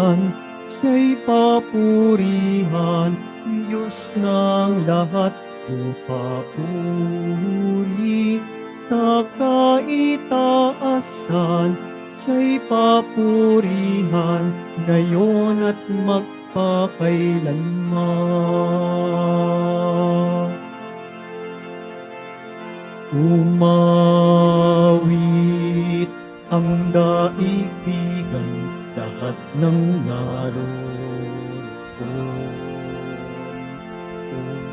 kataas-taasan, siya'y papurihan, Diyos ng lahat, upapuri sa kaitaasan, siya'y papurihan, ngayon at magpakailanman. Umawit ang daigdigan, lahat ng naroroon.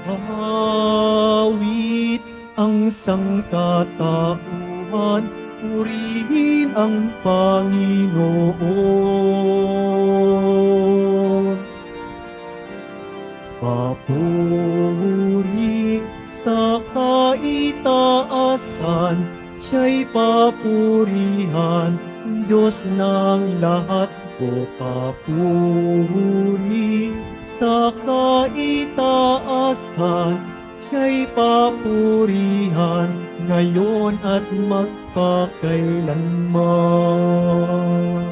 Umawit ang sangkatauhan, purihin ang Panginoon. Papuri sa kaitaasan, siya'y papurihan, Diyos ng lahat, o papuri sa kaitaasan, siya'y papurihan, ngayon at magpakailanman.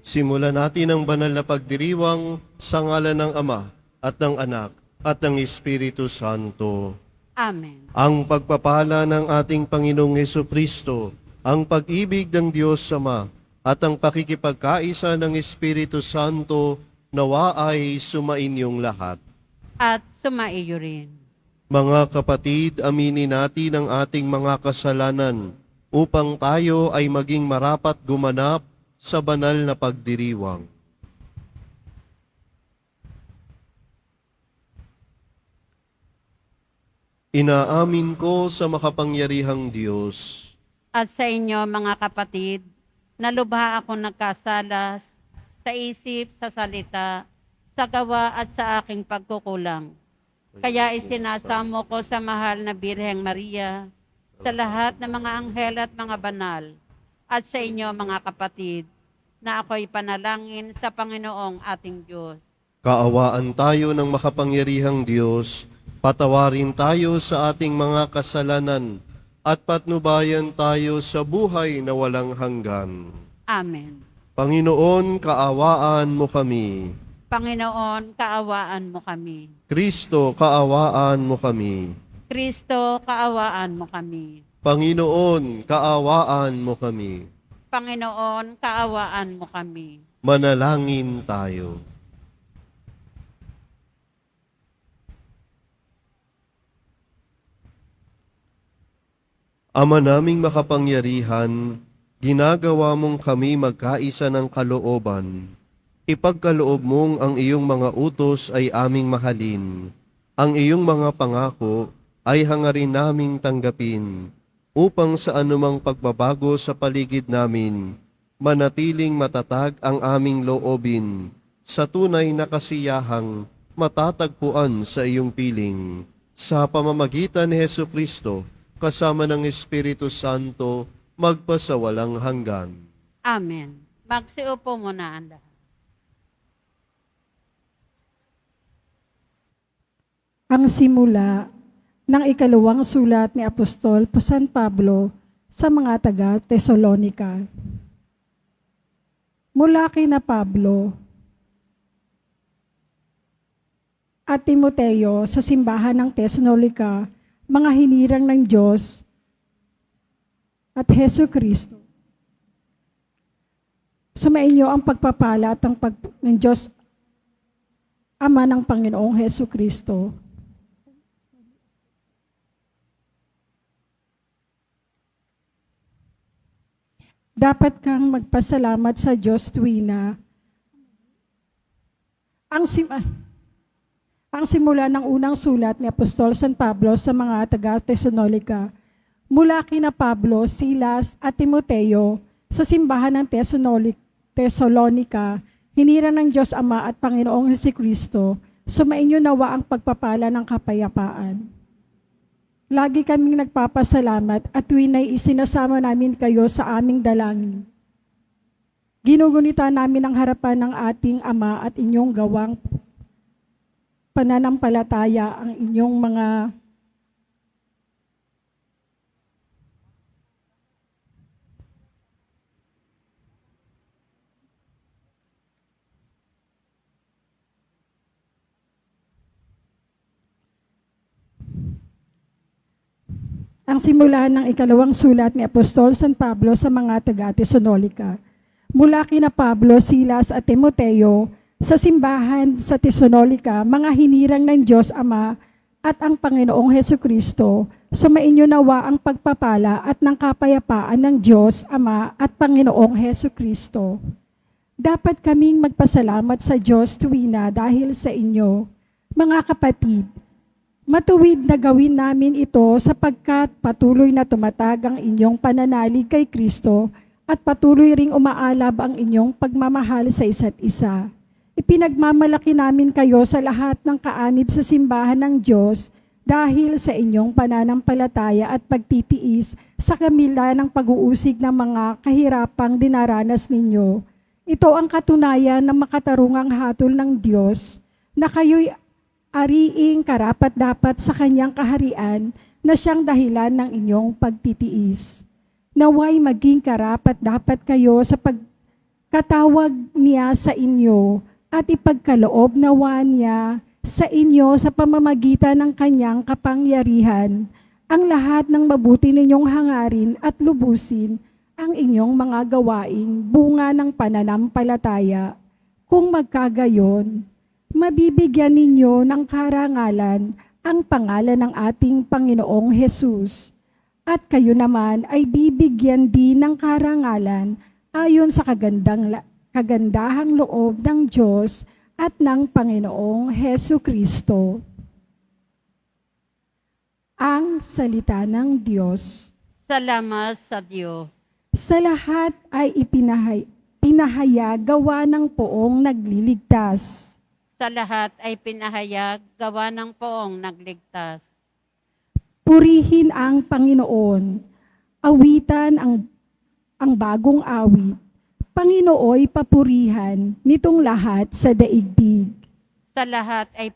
Simulan natin ang banal na pagdiriwang sa ngalan ng Ama at ng Anak at ng Espiritu Santo. Amen. Ang pagpapala ng ating Panginoong Hesukristo, ang pag-ibig ng Diyos Ama, at ang pakikipagkaisa ng Espiritu Santo nawa ay sumainyong lahat. At sumaiyo rin. Mga kapatid, aminin natin ang ating mga kasalanan upang tayo ay maging marapat gumanap sa banal na pagdiriwang. Inaamin ko sa makapangyarihang Diyos At sa inyo, mga kapatid, nalubha ako nagkasalas sa isip, sa salita, sa gawa at sa aking pagkukulang. Kaya isinasamo ko sa mahal na Birheng Maria, sa lahat ng mga anghel at mga banal, at sa inyo, mga kapatid, na ako'y panalangin sa Panginoong ating Diyos. Kaawaan tayo ng makapangyarihang Diyos, patawarin tayo sa ating mga kasalanan, at patnubayan tayo sa buhay na walang hanggan. Amen. Panginoon, kaawaan mo kami. Panginoon, kaawaan mo kami. Kristo, kaawaan mo kami. Kristo, kaawaan mo kami. Panginoon, kaawaan mo kami. Panginoon, kaawaan mo kami. Manalangin tayo. Ama naming makapangyarihan, ginagawa mong kami magkaisa ng kalooban. Ipagkaloob mong ang iyong mga utos ay aming mahalin. Ang iyong mga pangako ay hangarin naming tanggapin, upang sa anumang pagbabago sa paligid namin, manatiling matatag ang aming loobin, sa tunay na kasiyahang matatagpuan sa iyong piling. Sa pamamagitan ni Hesukristo, kasama ng Espiritu Santo, magpasawalang hanggan. Amen. Magsiupo muna ang lahat. Ang simula ng ikalawang sulat ni Apostol San Pablo sa mga taga-Tesalonika. Mula kina Pablo at Timoteo sa simbahan ng Tesalonika, mga hinirang ng Diyos at Hesukristo. Sumainyo ang pagpapala at ng Diyos Ama ng Panginoong Hesukristo. Dapat kang magpasalamat sa Diyos tuwina. Ang simula ng unang sulat ni Apostol San Pablo sa mga taga-Tesalonika, mula kina Pablo, Silas at Timoteo sa simbahan ng Tesalonika, hinira ng Diyos Ama at Panginoong Hesukristo, sumainyo nawa ang pagpapala ng kapayapaan. Lagi kaming nagpapasalamat at tuwina'y isinasama namin kayo sa aming dalangin. Ginugunita namin ang harapan ng ating Ama at inyong gawang pananampalataya ang inyong mga ang simulahan ng ikalawang sulat ni Apostol San Pablo sa mga taga-Tesalónica. Mula kina Pablo, Silas at Timoteo sa simbahan sa Tesalónica, mga hinirang ng Diyos Ama at ang Panginoong Hesukristo, sumainyo nawa ang pagpapala at ng kapayapaan ng Diyos Ama at Panginoong Hesukristo. Dapat kaming magpasalamat sa Diyos tuwina dahil sa inyo, mga kapatid. Matuwid na gawin namin ito sapagkat patuloy na tumatag ang inyong pananalig kay Kristo at patuloy ring umaalab ang inyong pagmamahal sa isa't isa. Ipinagmamalaki namin kayo sa lahat ng kaanib sa simbahan ng Diyos dahil sa inyong pananampalataya at pagtitiis sa kamila ng pag-uusig ng mga kahirapang dinaranas ninyo. Ito ang katunayan ng makatarungang hatol ng Diyos na kayo'y ariing karapat-dapat sa kanyang kaharian na siyang dahilan ng inyong pagtitiis. Naway maging karapat-dapat kayo sa pagkatawag niya sa inyo at ipagkaloob nawa niya sa inyo sa pamamagitan ng kanyang kapangyarihan ang lahat ng mabuti ninyong hangarin at lubusin ang inyong mga gawaing bunga ng pananampalataya. Kung magkagayon, mabibigyan ninyo ng karangalan ang pangalan ng ating Panginoong Hesus. At kayo naman ay bibigyan din ng karangalan ayon sa kagandahang loob ng Diyos at ng Panginoong Hesukristo. Ang salita ng Diyos. Salamat sa Diyos. Sa lahat ay pinahayag gawa ng poong nagliligtas. Sa lahat ay pinahayag gawa ng poong nagligtas. Purihin ang Panginoon. Awitan ang bagong awit. Panginooy papurihan nitong lahat sa daigdig. Sa lahat ay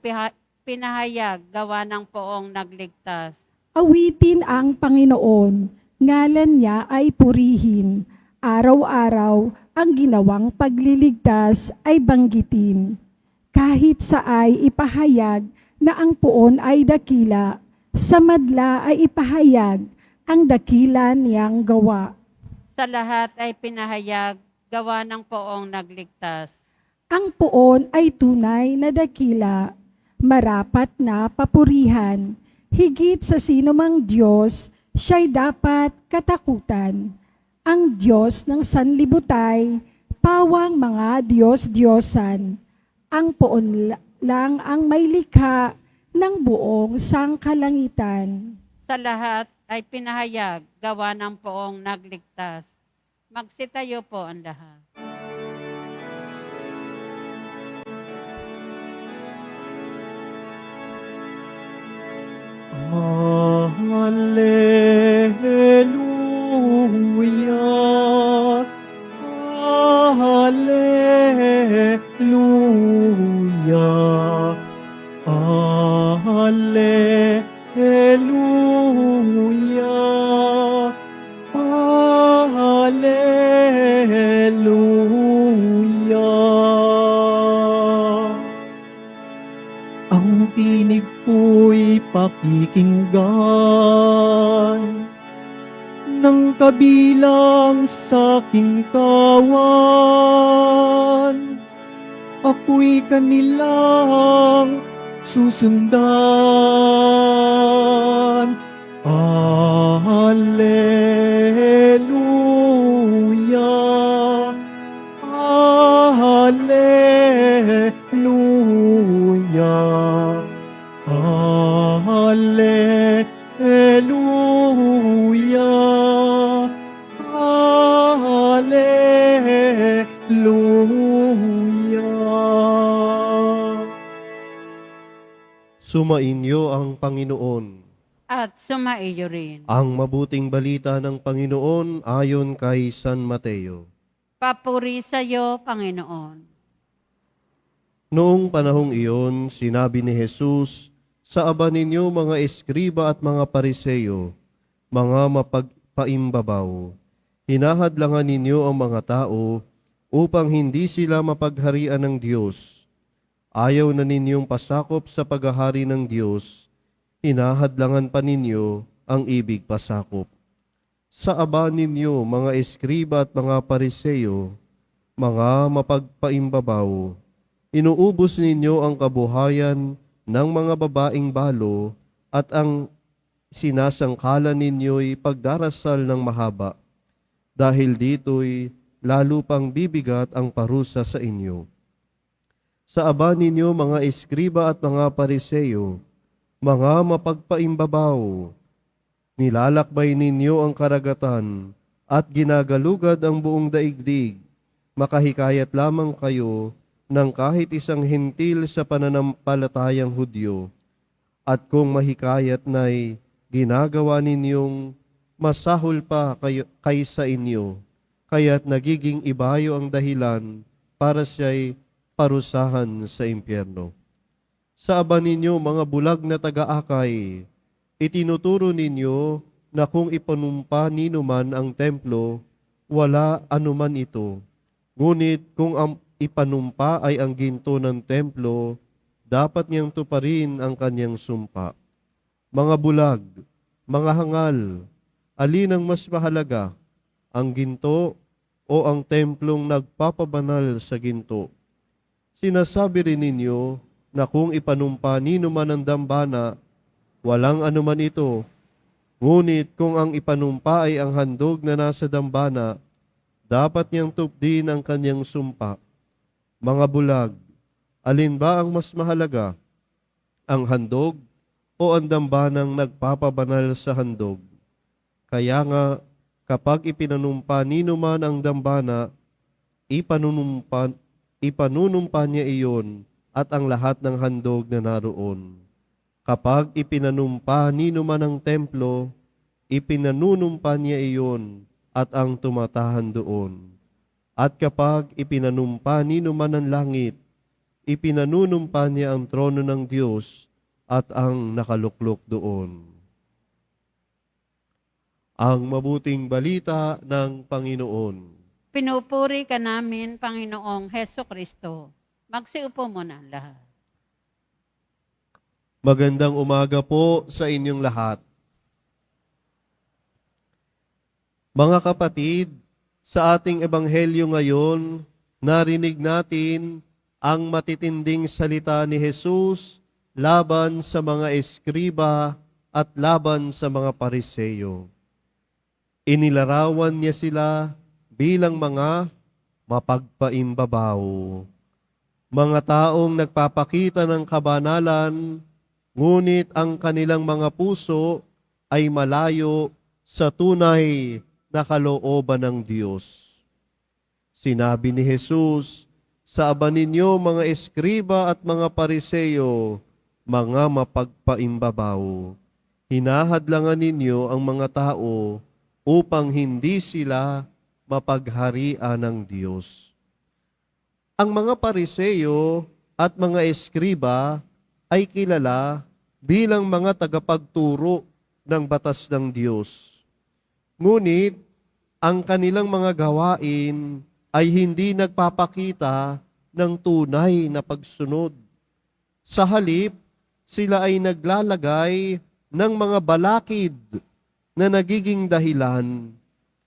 pinahayag gawa ng poong nagligtas. Awitin ang Panginoon. Ngalan niya ay purihin. Araw-araw ang ginawang pagliligtas ay banggitin. Kahit sa ay ipahayag na ang poon ay dakila, sa madla ay ipahayag ang dakila niyang gawa. Sa lahat ay pinahayag gawa ng poong nagligtas. Ang poon ay tunay na dakila, marapat na papurihan. Higit sa sinumang Diyos, siya'y dapat katakutan. Ang Diyos ng sanlibutan, pawang mga Diyos-Diyosan. Ang poon lang ang may likha ng buong sangkalangitan. Sa lahat ay pinahayag gawa ng poong nagligtas. Magsitayo po ang lahat. Hallelujah, Hallelujah, Hallelujah, Hallelujah. Ang tinig ko'y pakikinggan ng kabilang sa aking kawan. Ako'y kanilang susundan. Hallelujah, Hallelujah, Hallelujah, Hallelujah. Sumainyo ang Panginoon. At sumaiyo rin. Ang mabuting balita ng Panginoon ayon kay San Mateo. Papuri sa iyo, Panginoon. Noong panahong iyon, sinabi ni Jesus, sa aba ninyo mga eskriba at mga pariseyo, mga mapagpaimbabaw, hinahadlangan ninyo ang mga tao upang hindi sila mapagharian ng Diyos. Ayaw na ninyong pasakop sa paghahari ng Diyos, hinahadlangan pa ninyo ang ibig pasakop. Sa aba ninyo, mga eskriba at mga pariseyo, mga mapagpaimbabaw, inuubos ninyo ang kabuhayan ng mga babaeng balo at ang sinasangkalan ninyo'y pagdarasal ng mahaba. Dahil dito'y lalo pang bibigat ang parusa sa inyo. Sa aba ninyo, mga eskriba at mga pariseyo, mga mapagpaimbabaw, nilalakbay ninyo ang karagatan at ginagalugad ang buong daigdig. Makahikayat lamang kayo ng kahit isang hintil sa pananampalatayang Hudyo. At kung mahikayat na'y ginagawa ninyong masahol pa kaysa inyo, kaya't nagiging ibayo ang dahilan para siya'y parusahan sa impyerno. Sa aba ninyo, mga bulag na taga-akay, itinuturo ninyo na kung ipanumpa ninuman ang templo, wala anuman ito. Ngunit kung ang ipanumpa ay ang ginto ng templo, dapat niyang tuparin ang kanyang sumpa. Mga bulag, mga hangal, alin ang mas mahalaga, ang ginto o ang templong nagpapabanal sa ginto? Sinasabi rin ninyo na kung ipanumpa ninuman ang dambana, walang anuman ito. Ngunit kung ang ipanumpa ay ang handog na nasa dambana, dapat niyang tupdin ang kanyang sumpa. Mga bulag, alin ba ang mas mahalaga, ang handog o ang dambanang nagpapabanal sa handog? Kaya nga, kapag ipinanumpa ninuman ang dambana, ipanunumpa niya iyon at ang lahat ng handog na naroon. Kapag ipinanumpa ninuman ang templo, ipinanunumpa niya iyon at ang tumatahan doon. At kapag ipinanumpa ninuman ang langit, ipinanunumpa niya ang trono ng Diyos at ang nakaluklok doon. Ang mabuting balita ng Panginoon. Pinupuri ka namin, Panginoong Heso Kristo. Magsiupo muna ang lahat. Magandang umaga po sa inyong lahat. Mga kapatid, sa ating ebanghelyo ngayon, narinig natin ang matitinding salita ni Jesus laban sa mga eskriba at laban sa mga pariseyo. Inilarawan niya sila bilang mga mapagpaimbabaw. Mga taong nagpapakita ng kabanalan, ngunit ang kanilang mga puso ay malayo sa tunay na kalooban ng Diyos. Sinabi ni Jesus, sa aba ninyo mga eskriba at mga pariseyo, mga mapagpaimbabaw. Hinahadlangan ninyo ang mga tao upang hindi sila mapagharian ng Diyos. Ang mga pariseyo at mga eskriba ay kilala bilang mga tagapagturo ng batas ng Diyos. Ngunit, ang kanilang mga gawain ay hindi nagpapakita ng tunay na pagsunod. Sa halip, sila ay naglalagay ng mga balakid na nagiging dahilan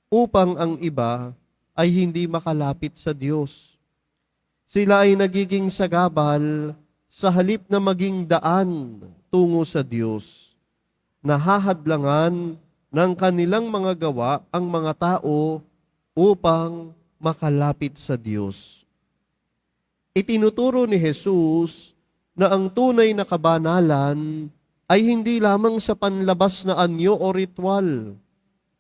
upang ang iba ay hindi makalapit sa Diyos. Sila ay nagiging sagabal sa halip na maging daan tungo sa Diyos. Nahahadlangan ng kanilang mga gawa ang mga tao upang makalapit sa Diyos. Itinuturo ni Jesus na ang tunay na kabanalan ay hindi lamang sa panlabas na anyo o ritual,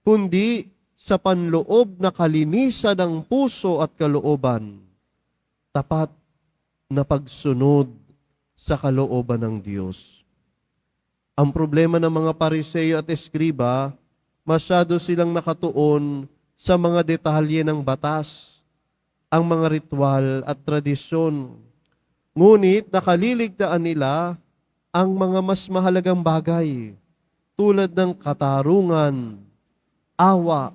kundi sa panloob na kalinisan ng puso at kalooban, tapat na pagsunod sa kalooban ng Diyos. Ang problema ng mga pariseyo at eskriba, masyado silang nakatuon sa mga detalye ng batas, ang mga ritual at tradisyon. Ngunit nakaliligtaan nila ang mga mas mahalagang bagay tulad ng katarungan, awa,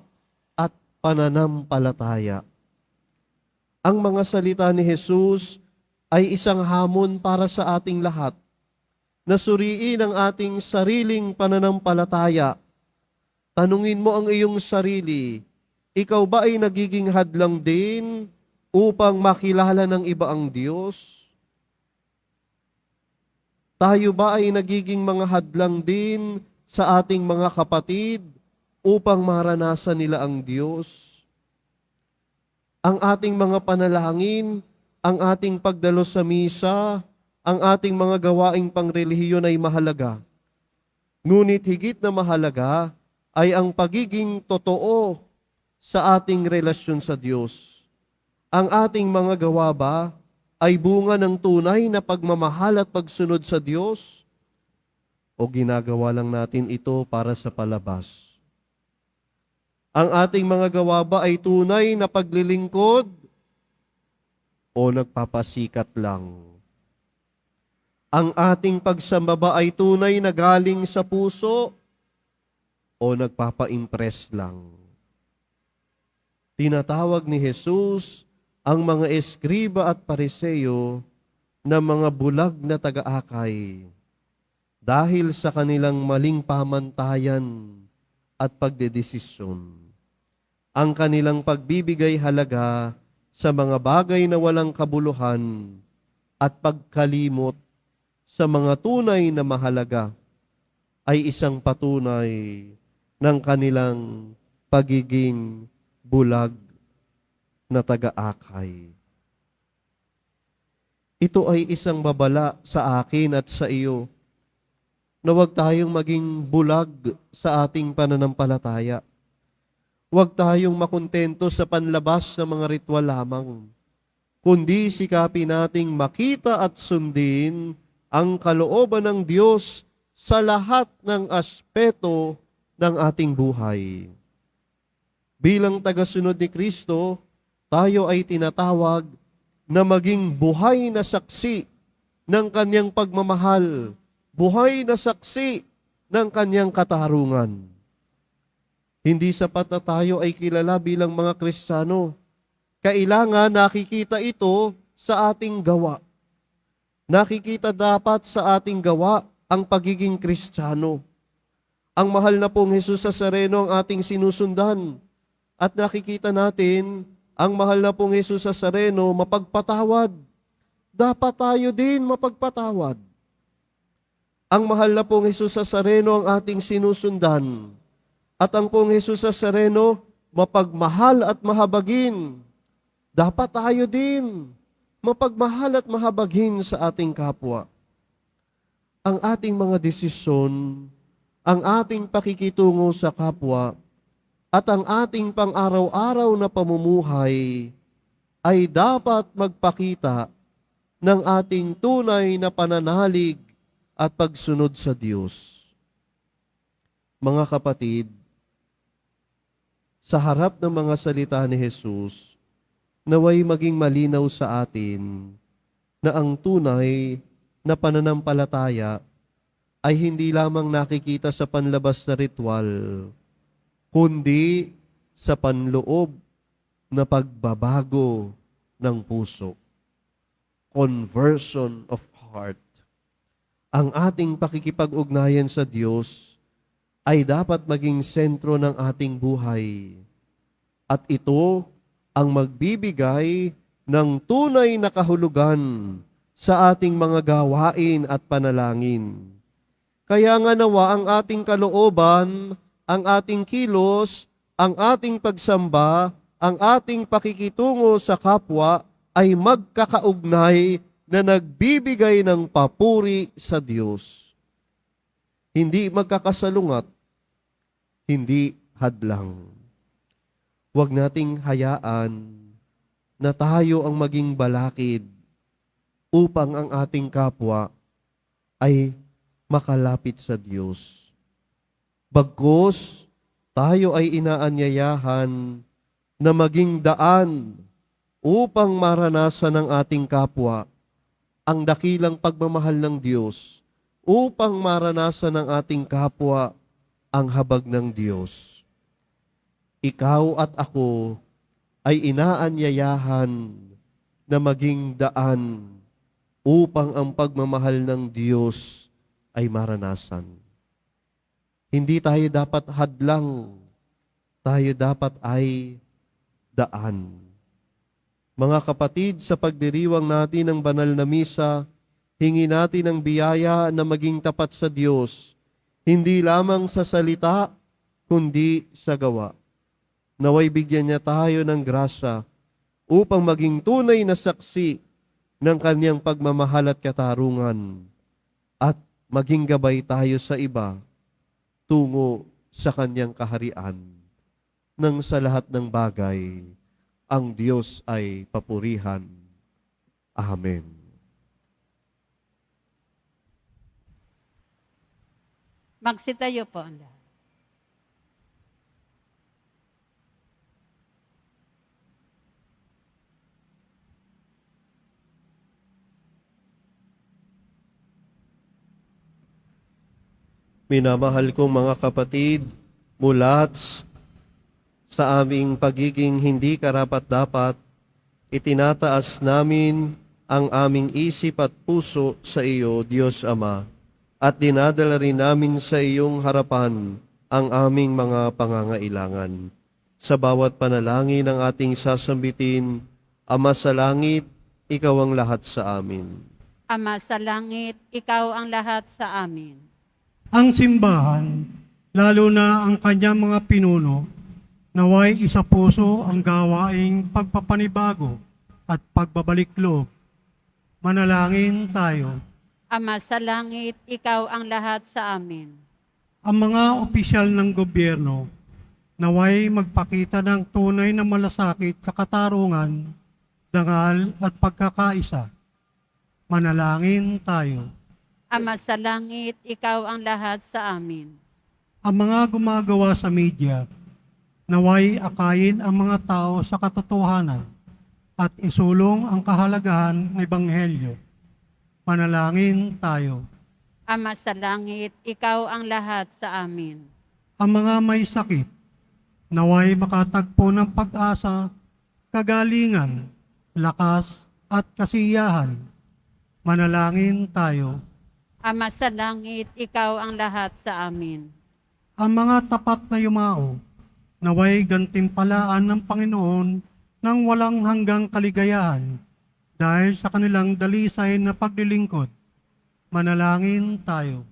at pananampalataya. Ang mga salita ni Jesus ay isang hamon para sa ating lahat na suriin ang ating sariling pananampalataya Tanungin mo ang iyong sarili, ikaw ba ay nagiging hadlang din upang makilala ng iba ang Diyos? Tayo ba ay nagiging mga hadlang din sa ating mga kapatid upang maranasan nila ang Diyos? Ang ating mga panalangin, ang ating pagdalo sa misa, ang ating mga gawaing pangrelihiyon ay mahalaga. Ngunit higit na mahalaga ay ang pagiging totoo sa ating relasyon sa Diyos. Ang ating mga gawa ba ay bunga ng tunay na pagmamahal at pagsunod sa Diyos? O ginagawa lang natin ito para sa palabas? Ang ating mga gawa ba ay tunay na paglilingkod o nagpapasikat lang? Ang ating pagsamba ba ay tunay na galing sa puso o nagpapa-impress lang? Tinatawag ni Jesus ang mga eskriba at pariseyo na mga bulag na taga-akay dahil sa kanilang maling pamantayan at pagdedesisyon. Ang kanilang pagbibigay halaga sa mga bagay na walang kabuluhan at pagkalimot sa mga tunay na mahalaga ay isang patunay ng kanilang pagiging bulag na taga-akay. Ito ay isang babala sa akin at sa iyo na huwag tayong maging bulag sa ating pananampalataya. Huwag tayong makontento sa panlabas ng mga ritual lamang, kundi sikapin nating makita at sundin ang kalooban ng Diyos sa lahat ng aspeto ng ating buhay. Bilang tagasunod ni Kristo, tayo ay tinatawag na maging buhay na saksi ng kanyang pagmamahal, buhay na saksi ng kanyang katarungan. Hindi sapat na tayo ay kilala bilang mga Kristiyano. Kailangan nakikita ito sa ating gawa. Nakikita dapat sa ating gawa ang pagiging Kristiyano. Ang mahal na pong Jesus Nazareno ang ating sinusundan. At nakikita natin ang mahal na pong Jesus Nazareno mapagpatawad. Dapat tayo din mapagpatawad. Ang mahal na pong Jesus Nazareno ang ating sinusundan. At ang pong Jesus Nazareno mapagmahal at mahabagin. Dapat tayo din mapagmahal at mahabagin sa ating kapwa. Ang ating mga desisyon, ang ating pakikitungo sa kapwa, at ang ating pang-araw-araw na pamumuhay ay dapat magpakita ng ating tunay na pananalig at pagsunod sa Diyos. Mga kapatid, sa harap ng mga salita ni Jesus, naway maging malinaw sa atin na ang tunay na pananampalataya ay hindi lamang nakikita sa panlabas na ritual, kundi sa panloob na pagbabago ng puso. Conversion of heart. Ang ating pakikipag-ugnayan sa Diyos ay dapat maging sentro ng ating buhay. At ito ang magbibigay ng tunay na kahulugan sa ating mga gawain at panalangin. Kaya nga nawa ang ating kalooban, ang ating kilos, ang ating pagsamba, ang ating pakikitungo sa kapwa ay magkakaugnay na nagbibigay ng papuri sa Diyos. Hindi magkakasalungat, hindi hadlang. Huwag nating hayaan na tayo ang maging balakid upang ang ating kapwa ay makalapit sa Diyos. Bagkus, tayo ay inaanyayahan na maging daan upang maranasan ng ating kapwa ang dakilang pagmamahal ng Diyos, upang maranasan ng ating kapwa ang habag ng Diyos. Ikaw at ako ay inaanyayahan na maging daan upang ang pagmamahal ng Diyos ay maranasan. Hindi tayo dapat hadlang. Tayo dapat ay daan. Mga kapatid, sa pagdiriwang natin ng banal na misa, hingi natin ang biyaya na maging tapat sa Diyos, hindi lamang sa salita, kundi sa gawa. Naway bigyan niya tayo ng grasya upang maging tunay na saksi ng kanyang pagmamahal at katarungan at maging gabay tayo sa iba tungo sa kanyang kaharian. Nang sa lahat ng bagay, ang Diyos ay papurihan. Amen. Magsitayo po ang lahat. Minamahal kong mga kapatid, mulat sa aming pagiging hindi karapat-dapat, itinataas namin ang aming isip at puso sa iyo, Diyos Ama, at dinadala rin namin sa iyong harapan ang aming mga pangangailangan. Sa bawat panalangin ng ating sasambitin, Ama sa langit, ikaw ang lahat sa amin. Ama sa langit, ikaw ang lahat sa amin. Ang simbahan, lalo na ang kanyang mga pinuno, naway isa puso ang gawaing pagpapanibago at pagbabalik loob. Manalangin tayo. Ama sa langit, ikaw ang lahat sa amin. Ang mga opisyal ng gobyerno, naway magpakita ng tunay na malasakit sa katarungan, dangal at pagkakaisa. Manalangin tayo. Ama sa langit, ikaw ang lahat sa amin. Ang mga gumagawa sa media, naway akayin ang mga tao sa katotohanan at isulong ang kahalagahan ng Ebanghelyo. Manalangin tayo. Ama sa langit, ikaw ang lahat sa amin. Ang mga may sakit, naway makatagpo ng pag-asa, kagalingan, lakas at kasiyahan. Manalangin tayo. Ama sa langit, ikaw ang lahat sa amin. Ang mga tapat na yumao, naway gantimpalaan ng Panginoon ng walang hanggang kaligayahan dahil sa kanilang dalisay na paglilingkod. Manalangin tayo.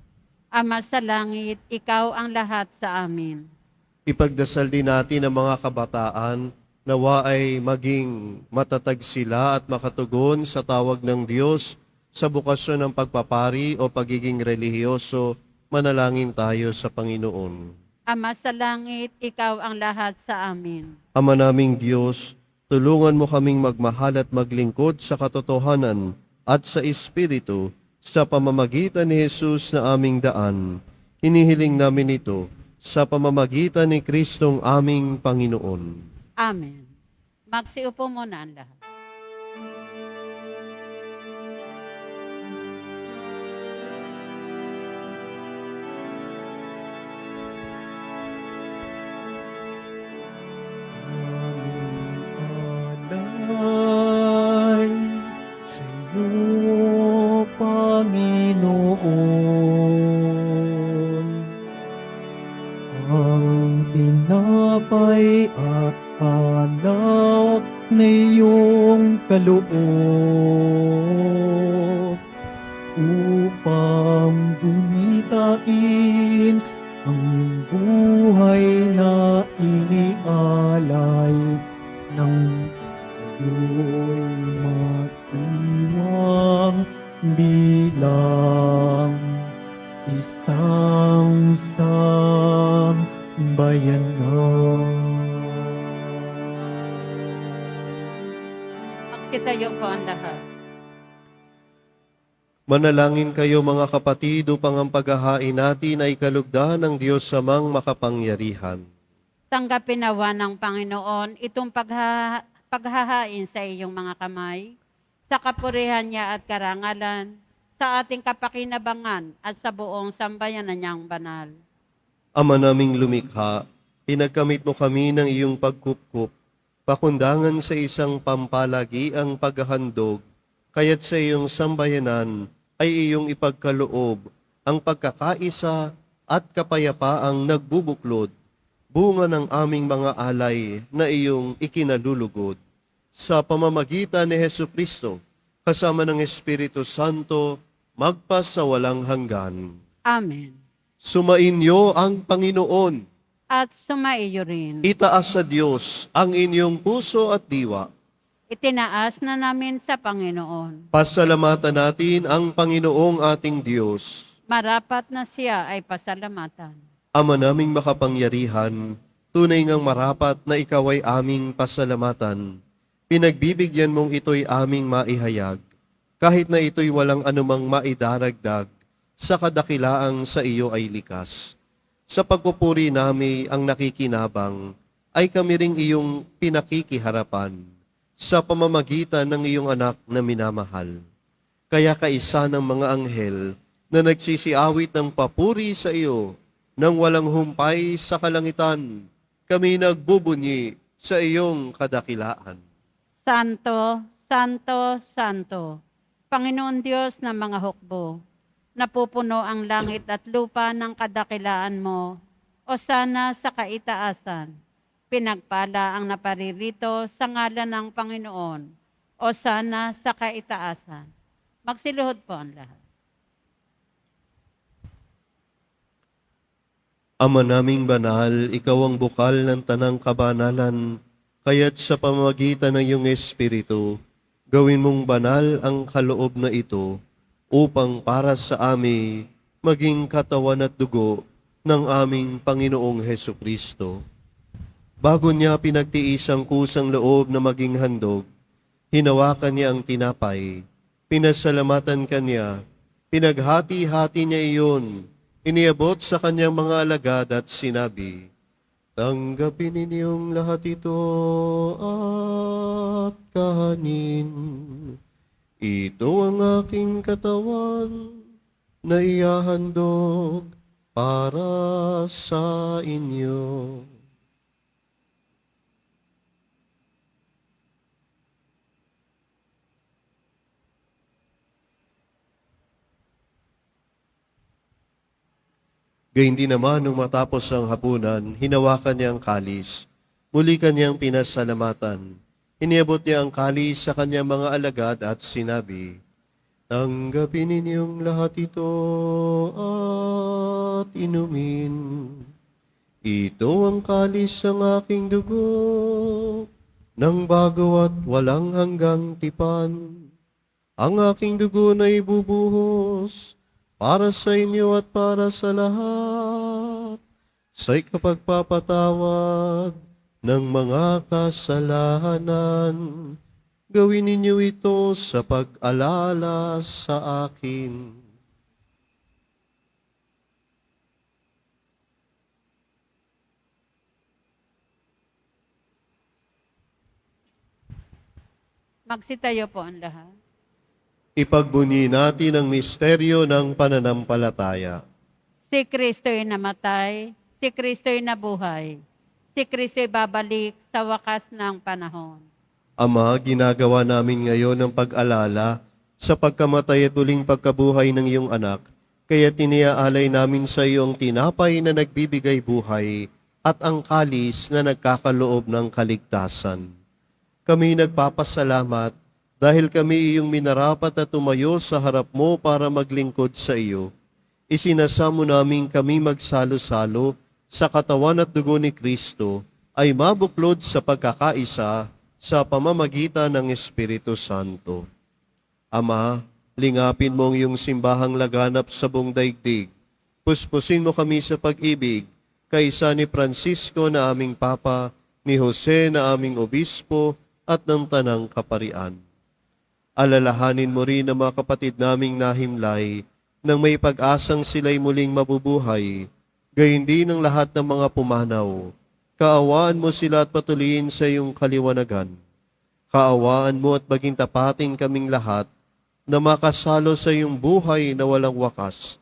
Ama sa langit, ikaw ang lahat sa amin. Ipagdasal din natin ang mga kabataan nawa ay maging matatag sila at makatugon sa tawag ng Diyos sa bukasyon ng pagpapari o pagiging relihiyoso. Manalangin tayo sa Panginoon. Ama sa langit, ikaw ang lahat sa amin. Ama naming Diyos, tulungan mo kaming magmahal at maglingkod sa katotohanan at sa Espiritu sa pamamagitan ni Jesus na aming daan. Hinihiling namin ito sa pamamagitan ni Kristong aming Panginoon. Amen. Magsiupo muna ang lahat. Alay sa iyo, Panginoon, ang tinapay at alak na iyong kaloob upang gunitain ang iyong buhay na inialay ng iyo'y matiwang bilang isang sambayanan. Magsitayo po ang lahat. Manalangin kayo mga kapatid upang ang paghahain natin ay kalugdan ng Diyos samang makapangyarihan. Tanggapin nawa ng Panginoon itong paghahain sa iyong mga kamay, sa kapurihan niya at karangalan, sa ating kapakinabangan at sa buong sambayanan niyang banal. Ama naming lumikha, pinagkamit mo kami ng iyong pagkupkup, pakundangan sa isang pampalagi ang paghahandog, kaya't sa iyong sambayanan ay iyong ipagkaloob ang pagkakaisa at kapayapaang nagbubuklod, bunga ng aming mga alay na iyong ikinalulugod. Sa pamamagitan ni Hesukristo, kasama ng Espiritu Santo, magpasawalang hanggan. Amen. Sumainyo ang Panginoon. At sumaiyo rin. Itaas sa Diyos ang inyong puso at diwa. Itinaas na namin sa Panginoon. Pasalamatan natin ang Panginoong ating Diyos. Marapat na siya ay pasalamatan. Ama naming makapangyarihan, tunay ngang marapat na ikaw ay aming pasalamatan. Pinagbibigyan mong ito'y aming maihayag, kahit na ito'y walang anumang maidaragdag sa kadakilaang sa iyo ay likas. Sa pagpupuri namin ang nakikinabang, ay kami ring iyong pinakikiharapan sa pamamagitan ng iyong anak na minamahal. Kaya kaisa ng mga anghel na nagsisiawit ng papuri sa iyo nang walang humpay sa kalangitan, kami nagbubunyi sa iyong kadakilaan. Santo, Santo, Santo, Panginoon Diyos ng mga hukbo, napupuno ang langit at lupa ng kadakilaan mo, o sana sa kaitaasan. Pinagpala ang naparirito sa ngalan ng Panginoon, o sana sa kaitaasan. Magsiluhod po ang lahat. Ama naming banal, ikaw ang bukal ng tanang kabanalan, kaya't sa pamamagitan ng iyong Espiritu, gawin mong banal ang kaloob na ito, upang para sa amin maging katawan at dugo ng aming Panginoong Hesukristo. Bago niya pinagtiis ang kusang loob na maging handog, hinawakan niya ang tinapay, pinasalamatan kanya, pinaghati-hati niya iyon, iniabot sa kanyang mga alagad at sinabi, "Tanggapin ninyong lahat ito at kahanin. Ito ang aking katawan na ihahandog para sa inyo." Gayun din naman nung matapos ang hapunan, hinawakan niya ang kalis. Muli kanyang pinasalamatan. Iniabot niya ang kalis sa kanyang mga alagad at sinabi, "Tanggapin ninyong lahat ito at inumin. Ito ang kalis ng aking dugo, ng bago at walang hanggang tipan. Ang aking dugo na ibubuhos para sa inyo at para sa lahat, sa ikapagpapatawad ng mga kasalanan. Gawin ninyo ito sa pag-alala sa akin." Magsitayo po ang lahat. Ipagbunyi natin ang misteryo ng pananampalataya. Si Kristo'y namatay, si Kristo'y nabuhay, si Kristo'y babalik sa wakas ng panahon. Ama, ginagawa namin ngayon ang pag-alala sa pagkamatay at uling pagkabuhay ng iyong anak, kaya tiniaalay namin sa iyo ang tinapay na nagbibigay buhay at ang kalis na nagkakaloob ng kaligtasan. Kami nagpapasalamat dahil kami iyong minarapat at tumayo sa harap mo para maglingkod sa iyo. Isinasamo namin kami magsalo-salo sa katawan at dugo ni Kristo ay mabuklod sa pagkakaisa sa pamamagitan ng Espiritu Santo. Ama, lingapin mo ang iyong simbahang laganap sa buong daigdig. Puspusin mo kami sa pag-ibig, kaisa ni Francisco na aming Papa, ni Jose na aming Obispo, at ng Tanang Kaparian. Alalahanin mo rin ang mga kapatid naming nahimlay nang may pag-asang sila'y muling mabubuhay, gayon din ang lahat ng mga pumanaw. Kaawaan mo sila at patuloyin sa iyong kaliwanagan. Kaawaan mo at maging tapatin kaming lahat na makasalo sa iyong buhay na walang wakas.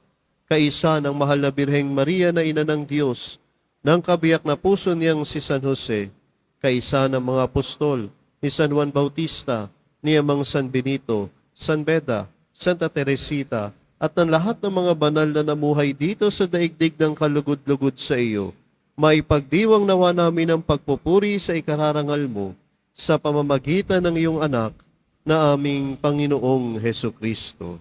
Kaisa ng mahal na Birheng Maria na Ina ng Diyos, ng kabiyak na puso niyang si San Jose, kaisa ng mga apostol ni San Juan Bautista, ni Amang San Benito, San Beda, Santa Teresita, at ng lahat ng mga banal na namuhay dito sa daigdig ng kalugod-lugod sa iyo, maipagdiwang nawa namin ang pagpupuri sa ikararangal mo sa pamamagitan ng iyong anak na aming Panginoong Heso Kristo.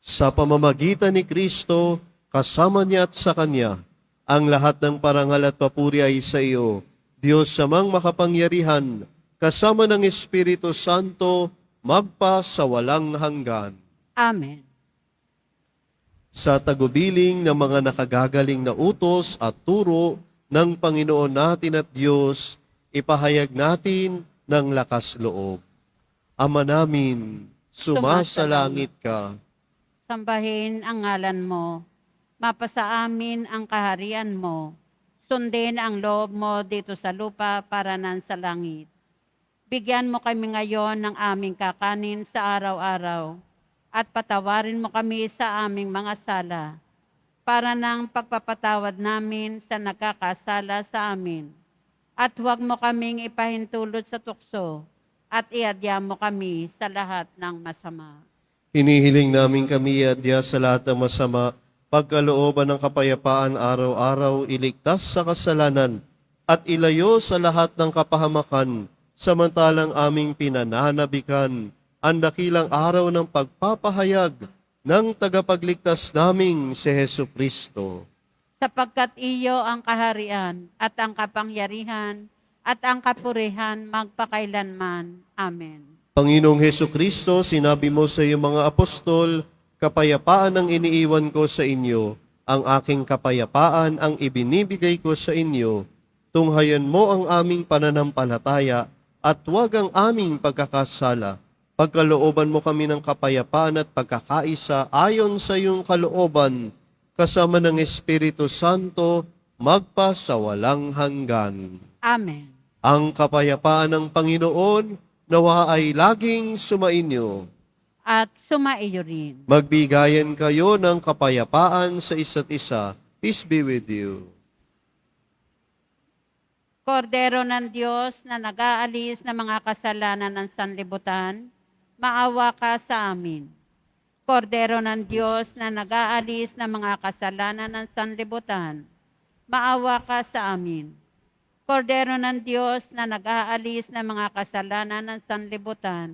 Sa pamamagitan ni Kristo, kasama niya at sa Kanya, ang lahat ng parangal at papuri ay sa iyo, Diyos samang makapangyarihan, kasama ng Espiritu Santo, magpa sa walang hanggan. Amen. Sa tagubiling ng mga nakagagaling na utos at turo ng Panginoon natin at Diyos, ipahayag natin ng lakas loob. Ama namin, sumasalangit ka. Sambahin ang ngalan mo. Mapasa amin ang kaharian mo. Sundin ang loob mo dito sa lupa para nan sa langit. Bigyan mo kami ngayon ng aming kakanin sa araw-araw at patawarin mo kami sa aming mga sala para ng pagpapatawad namin sa nagkakasala sa amin. At huwag mo kaming ipahintulot sa tukso at iadya mo kami sa lahat ng masama. Hinihiling namin kami adya sa lahat ng masama, pagkalooban ng kapayapaan araw-araw, iligtas sa kasalanan, at ilayo sa lahat ng kapahamakan, samantalang aming pinananabikan ang dakilang araw ng pagpapahayag ng tagapagligtas naming si Heso Kristo. Sapagkat iyo ang kaharian at ang kapangyarihan at ang kapurihan magpakailanman. Amen. Panginoong Heso Kristo, sinabi mo sa iyong mga apostol, kapayapaan ang iniiwan ko sa inyo, ang aking kapayapaan ang ibinibigay ko sa inyo. Tunghayan mo ang aming pananampalataya at huwag ang aming pagkakasala. Pagkalooban mo kami ng kapayapaan at pagkakaisa ayon sa iyong kalooban, kasama ng Espiritu Santo, magpa sa walang hanggan. Amen. Ang kapayapaan ng Panginoon, nawa ay laging sumainyo. At sumaiyo rin. Magbigayan kayo ng kapayapaan sa isa't isa. Peace be with you. Kordero ng Diyos na nag-aalis ng mga kasalanan ng sanlibutan, maawa ka sa amin. Kordero ng Diyos na nag-aalis ng mga kasalanan ng sanlibutan, maawa ka sa amin. Kordero ng Diyos na nag-aalis ng mga kasalanan ng sanlibutan,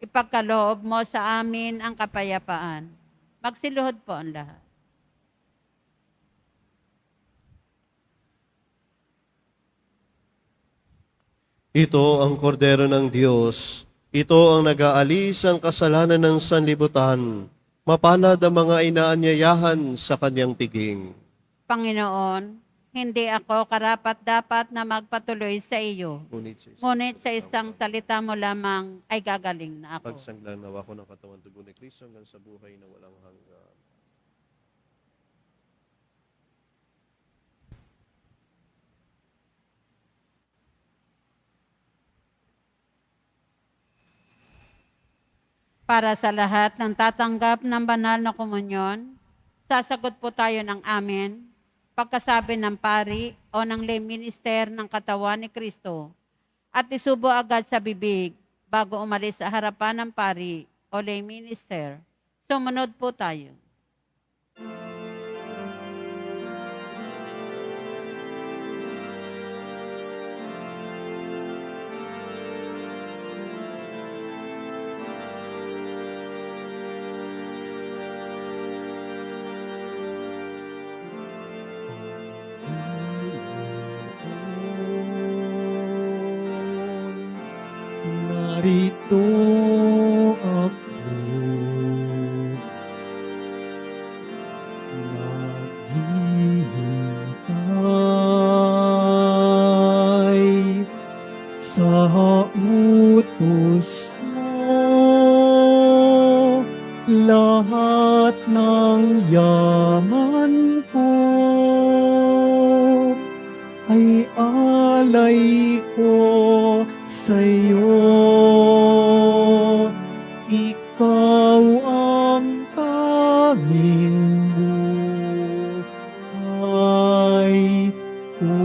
ipagkaloob mo sa amin ang kapayapaan. Magsiluhod po ang lahat. Ito ang kordero ng Diyos. Ito ang nag-aalis ang kasalanan ng sanlibutan. Mapalad ang mga inaanyayahan sa kanyang piging. Panginoon, hindi ako karapat-dapat na magpatuloy sa iyo. Ngunit sa isang salita mo lamang ay gagaling na ako. Pagsanglang nawa ko ng katawan tubo ni Kristo hanggang sa buhay na walang hanggan. Para sa lahat ng tatanggap ng banal na komunyon, sasagot po tayo ng amen, pagkasabi ng pari o ng lay minister ng katawan ni Kristo, at isubo agad sa bibig bago umalis sa harapan ng pari o lay minister. Sumunod po tayo. Narito ako, naghihintay sa utos mo. Lahat ng yaman ko ay alay ko sa'yo. Ikaw ang tanging buhay ko.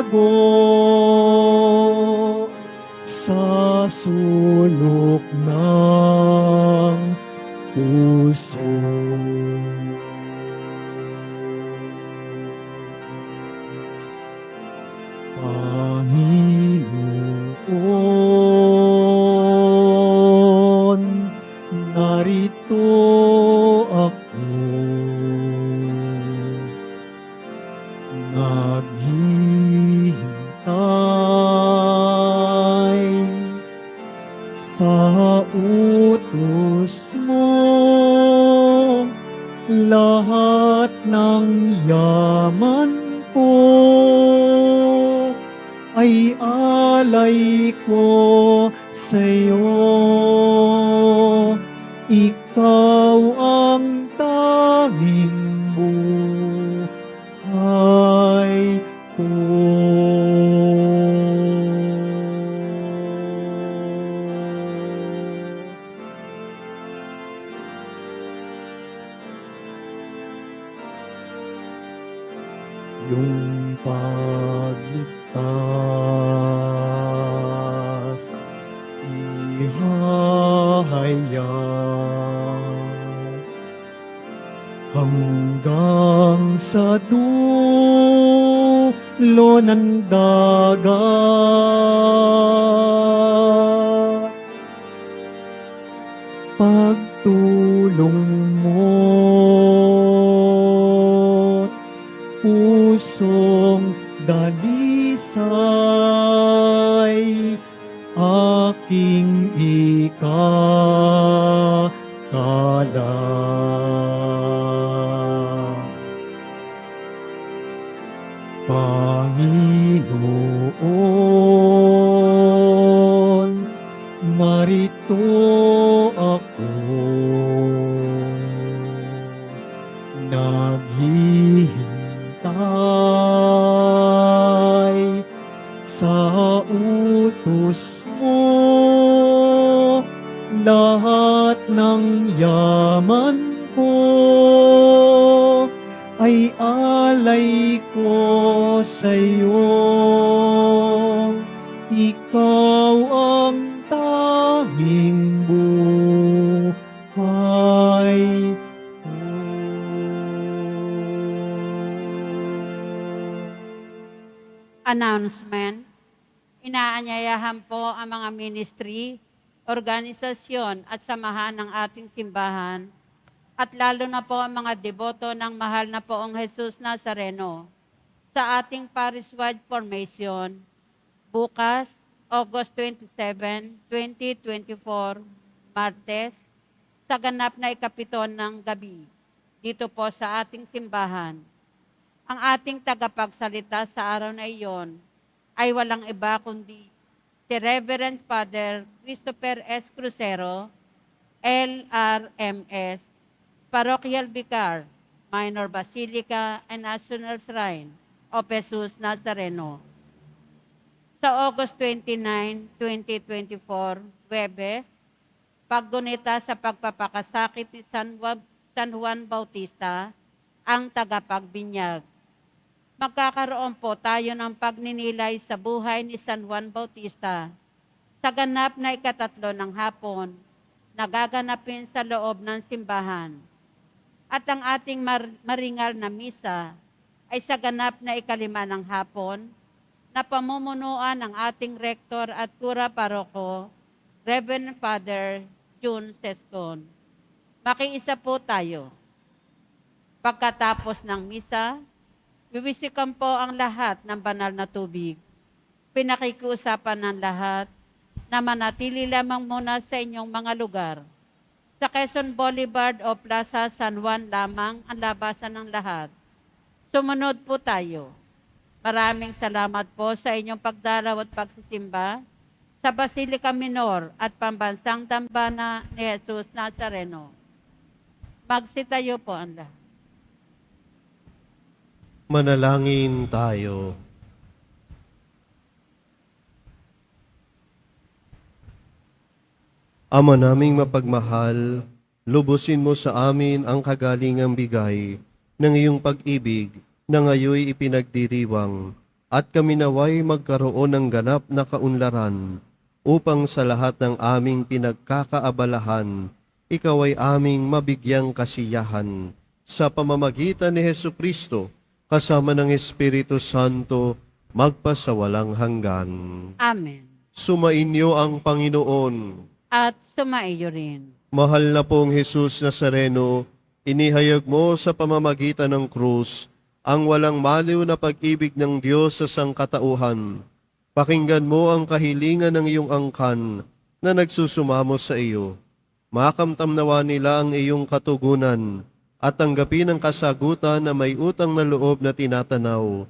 dugo sa sulok ng puso. Panginoon, narito ako, naghihintay sa utos mo. Lahat ng yaman ko ay alay ko sa'yo. Ikaw ang tanging buhay ko. Yung pagligtas ihahayag hanggang sa dulo ng dagat. Pagtulong mo, pusong dalisay, aking ikakala. Panginoon, narito ako, naghihintay sa utos mo. Lahat ng yaman ko ay alay ko sa'yo. Ikaw ang tanging buhay ko. Announcement. Inaanyayahan po ang mga ministry, organisasyon at samahan ng ating simbahan at lalo na po ang mga deboto ng mahal na poong Jesus Nazareno sa ating parish-wide formation bukas, August 27, 2024, Martes, sa ganap na ika-7 ng gabi, dito po sa ating simbahan. Ang ating tagapagsalita sa araw na iyon ay walang iba kundi si Reverend Father Christopher S. Crucero, LRMS, Parochial Vicar, Minor Basilica and National Shrine of Jesus Nazareno. Sa August 29, 2024, Huwebes, paggunita sa pagpapakasakit ni San Juan Bautista, ang tagapagbinyag. Magkakaroon po tayo ng pagninilay sa buhay ni San Juan Bautista sa ganap na ika-3 ng hapon na gaganapin sa loob ng simbahan. At ang ating maringal na misa ay sa ganap na ika-5 ng hapon na pamumunuan ng ating rektor at kura paroko, Reverend Father June Sescon. Makiisa po tayo. Pagkatapos ng misa, wiwisikan po ang lahat ng banal na tubig. Pinakikiusapan ng lahat na manatili lamang muna sa inyong mga lugar. Sa Quezon Boulevard o Plaza San Juan lamang ang labasan ng lahat. Sumunod po tayo. Maraming salamat po sa inyong pagdalaw at pagsisimba sa Basilica Minor at Pambansang Dambana ni Jesus Nazareno. Magsitayo po ang lahat. Manalangin tayo. Ama naming mapagmahal, lubusin mo sa amin ang kagalingang bigay ng iyong pag-ibig na ngayoy ipinagdiriwang at kami naway magkaroon ng ganap na kaunlaran, upang sa lahat ng aming pinagkakaabalahan, ikaw ay aming mabigyang kasiyahan. Sa pamamagitan ni Hesu Kristo, kasama ng Espiritu Santo, magpasawalang hanggan. Amen. Sumainyo ang Panginoon. At sumaiyo rin. Mahal na pong Jesus Nazareno, inihayag mo sa pamamagitan ng krus ang walang maliw na pag-ibig ng Diyos sa sangkatauhan. Pakinggan mo ang kahilingan ng iyong angkan na nagsusumamo sa iyo. Makamtam nawa nila ang iyong katugunan at tanggapin ang kasagutan na may utang na loob na tinatanaw.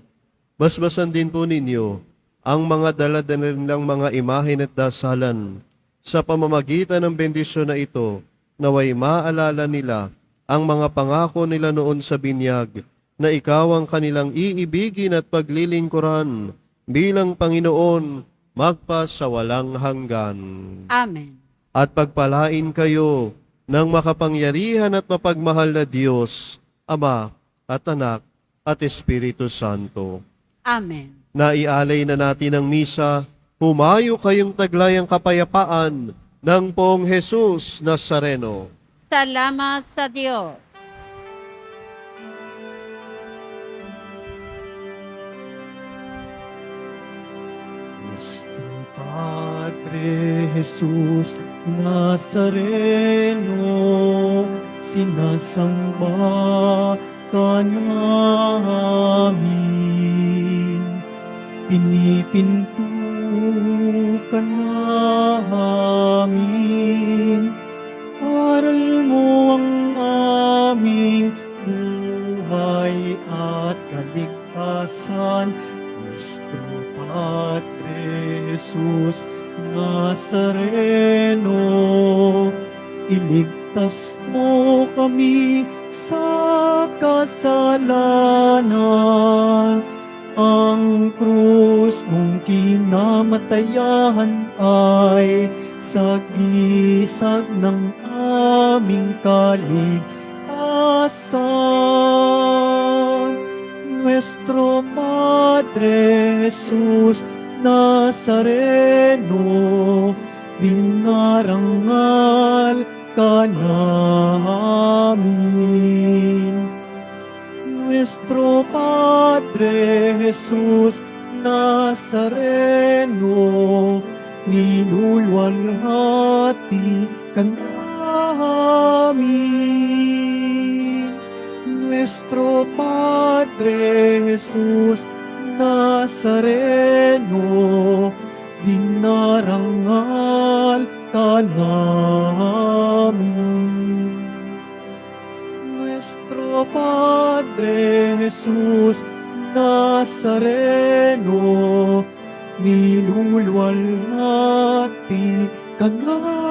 Basbasan din po ninyo ang mga dala-dala nilang mga imahen at dasalan. Sa pamamagitan ng bendisyon na ito, naway maalala nila ang mga pangako nila noon sa binyag na ikaw ang kanilang iibigin at paglilingkuran bilang Panginoon magpasawalang hanggan. Amen. At pagpalain kayo ng makapangyarihan at mapagmahal na Diyos, Ama at Anak at Espiritu Santo. Amen. Naialay na natin ang misa, humayo kayong taglayang kapayapaan ng Poong Jesus Nazareno. Salamat sa Diyos. Nuestro Padre Jesus Nazareno, sinasamba ka namin. Pinipinto ka namin. Aral mo ang aming buhay at kaligtasan. Nuestro Padre Jesus Nazareno, iligtas mo kami sa kasalanan. Ang krus mong kinamatayan ay sagisag ng aming kaligtasan. Nuestro Padre Jesus Nazareno, dinarangal ka namin. Nuestro Padre Jesus Nazareno, nilulwalhati ka namin. Nuestro Padre Jesus Nazareno, dinarangal ka namin. Nuestro Padre Jesus Nazareno, nilulwalhati ka namin.